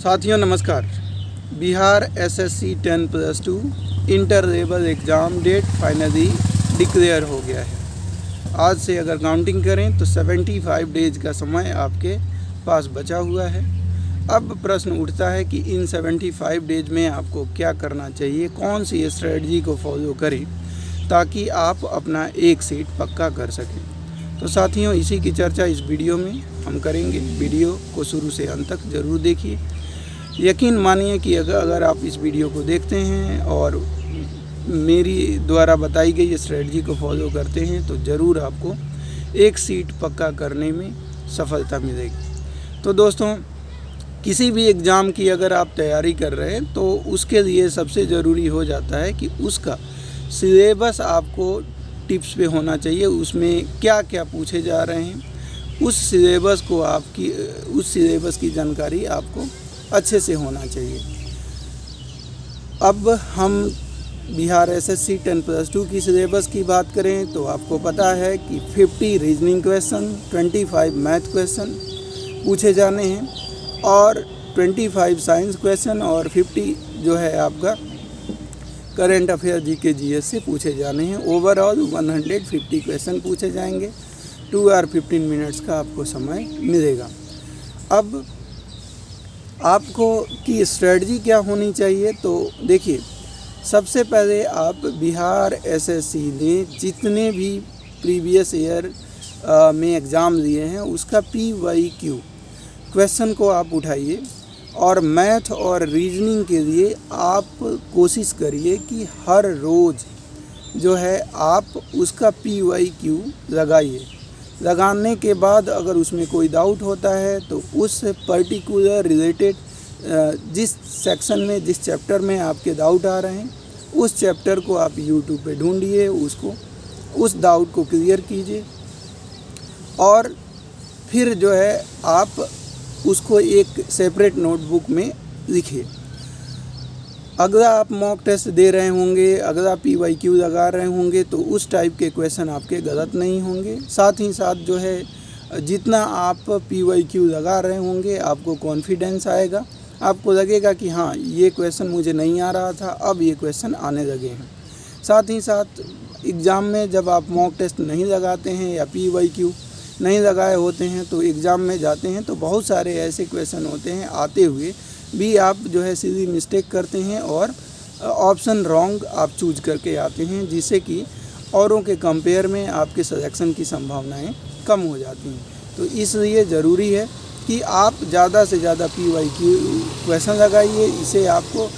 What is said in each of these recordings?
साथियों नमस्कार। Bihar SSC 10+2 inter level exam date finally declare हो गया है। आज से अगर काउंटिंग करें तो 75 डेज का समय आपके पास बचा हुआ है। अब प्रश्न उठता है कि इन 75 डेज में आपको क्या करना चाहिए, कौन सी स्ट्रेटजी को फॉलो करें ताकि आप अपना एक सीट पक्का कर सकें। तो साथियों, इसी की चर्चा इस वीडियो में हम करेंगे। वीडियो को शुरू से अंत तक ज़रूर देखिए। यकीन मानिए कि अगर आप इस वीडियो को देखते हैं और मेरी द्वारा बताई गई स्ट्रेटजी को फॉलो करते हैं तो ज़रूर आपको एक सीट पक्का करने में सफलता मिलेगी। तो दोस्तों, किसी भी एग्ज़ाम की अगर आप तैयारी कर रहे हैं तो उसके लिए सबसे ज़रूरी हो जाता है कि उसका सिलेबस आपको टिप्स पे होना चाहिए। उसमें क्या क्या पूछे जा रहे हैं, उस सिलेबस की जानकारी आपको अच्छे से होना चाहिए। अब हम बिहार एसएससी 10+2 की सिलेबस की बात करें तो आपको पता है कि 50 रीजनिंग क्वेश्चन, 25 मैथ क्वेश्चन पूछे जाने हैं और 25 साइंस क्वेश्चन और 50 जो है आपका करंट अफेयर जीके जीएस से पूछे जाने हैं। ओवरऑल 150 क्वेश्चन पूछे जाएंगे। 2 और 15 मिनट्स का आपको समय मिलेगा। अब आपको की स्ट्रेटजी क्या होनी चाहिए, तो देखिए, सबसे पहले आप बिहार एसएससी ने जितने भी प्रीवियस ईयर में एग्ज़ाम लिए हैं उसका PYQ क्वेश्चन को आप उठाइए और मैथ और रीजनिंग के लिए आप कोशिश करिए कि हर रोज़ जो है आप उसका PYQ लगाइए। लगाने के बाद अगर उसमें कोई डाउट होता है तो उस पर्टिकुलर रिलेटेड जिस सेक्शन में, जिस चैप्टर में आपके डाउट आ रहे हैं उस चैप्टर को आप यूट्यूब पे ढूंढिए, उस डाउट को क्लियर कीजिए और फिर जो है आप उसको एक सेपरेट नोटबुक में लिखिए। अगला आप मॉक टेस्ट दे रहे होंगे, अगला PYQ लगा रहे होंगे तो उस टाइप के क्वेश्चन आपके गलत नहीं होंगे। साथ ही साथ जो है जितना आप PYQ लगा रहे होंगे आपको कॉन्फिडेंस आएगा, आपको लगेगा कि हाँ, ये क्वेश्चन मुझे नहीं आ रहा था, अब ये क्वेश्चन आने लगे हैं। साथ ही साथ एग्ज़ाम में जब आप मॉक टेस्ट नहीं लगाते हैं या PYQ नहीं लगाए होते हैं तो एग्ज़ाम में जाते हैं तो बहुत सारे ऐसे क्वेश्चन होते हैं आते हुए भी आप जो है सीधी मिस्टेक करते हैं और ऑप्शन रॉन्ग आप चूज करके आते हैं, जिससे कि औरों के कंपेयर में आपके सिलेक्शन की संभावनाएं कम हो जाती हैं। तो इसलिए ज़रूरी है कि आप ज़्यादा से ज़्यादा PYQ क्वेश्चन लगाइए। इससे आपको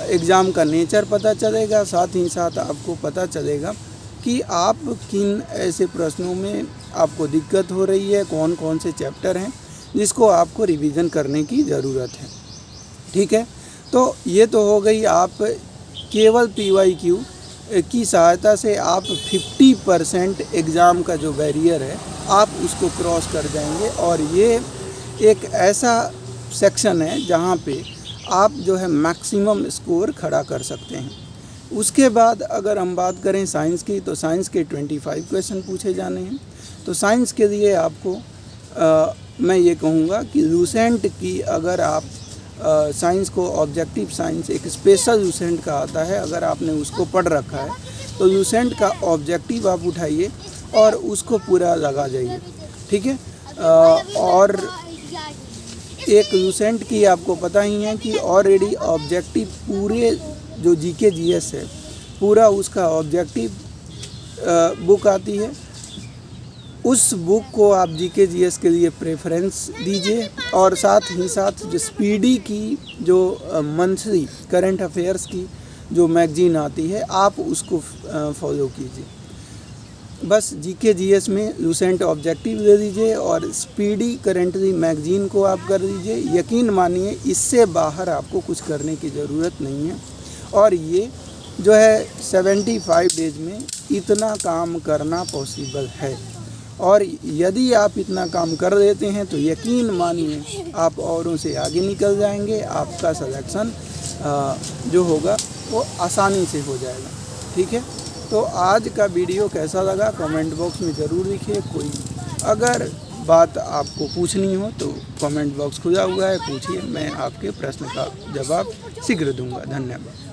एग्ज़ाम का नेचर पता चलेगा, साथ ही साथ आपको पता चलेगा कि आप किन ऐसे प्रश्नों में आपको दिक्कत हो रही है, कौन कौन से चैप्टर हैं जिसको आपको रिवीजन करने की ज़रूरत है। ठीक है, तो ये तो हो गई। आप केवल PYQ की सहायता से आप 50% एग्ज़ाम का जो बैरियर है आप उसको क्रॉस कर जाएंगे और ये एक ऐसा सेक्शन है जहाँ पे आप जो है मैक्सिमम स्कोर खड़ा कर सकते हैं। उसके बाद अगर हम बात करें साइंस की तो साइंस के 25 क्वेश्चन पूछे जाने हैं। तो साइंस के लिए आपको मैं ये कहूँगा कि लूसेंट की, अगर आप साइंस को, ऑब्जेक्टिव साइंस एक स्पेशल लूसेंट का आता है, अगर आपने उसको पढ़ रखा है तो लूसेंट का ऑब्जेक्टिव आप उठाइए और उसको पूरा लगा जाइए। ठीक है, और एक लूसेंट की आपको पता ही है कि ऑलरेडी ऑब्जेक्टिव पूरे जो जीके जीएस है पूरा उसका ऑब्जेक्टिव बुक आती है। उस बुक को आप जीके जीएस के लिए प्रेफरेंस दीजिए और साथ ही साथ जो स्पीडी की जो मंथली करंट अफेयर्स की जो मैगजीन आती है आप उसको फॉलो कीजिए। बस जीके जीएस में लूसेंट ऑब्जेक्टिव ले लीजिए और स्पीडी करंटली मैगजीन को आप कर लीजिए। यकीन मानिए इससे बाहर आपको कुछ करने की ज़रूरत नहीं है और ये जो है 75 डेज में इतना काम करना पॉसिबल है। और यदि आप इतना काम कर देते हैं तो यकीन मानिए आप औरों से आगे निकल जाएंगे। आपका सिलेक्शन जो होगा वो आसानी से हो जाएगा। ठीक है, तो आज का वीडियो कैसा लगा कमेंट बॉक्स में ज़रूर लिखिए। कोई अगर बात आपको पूछनी हो तो कमेंट बॉक्स खुला हुआ है, पूछिए, मैं आपके प्रश्न का जवाब शीघ्र दूंगा। धन्यवाद।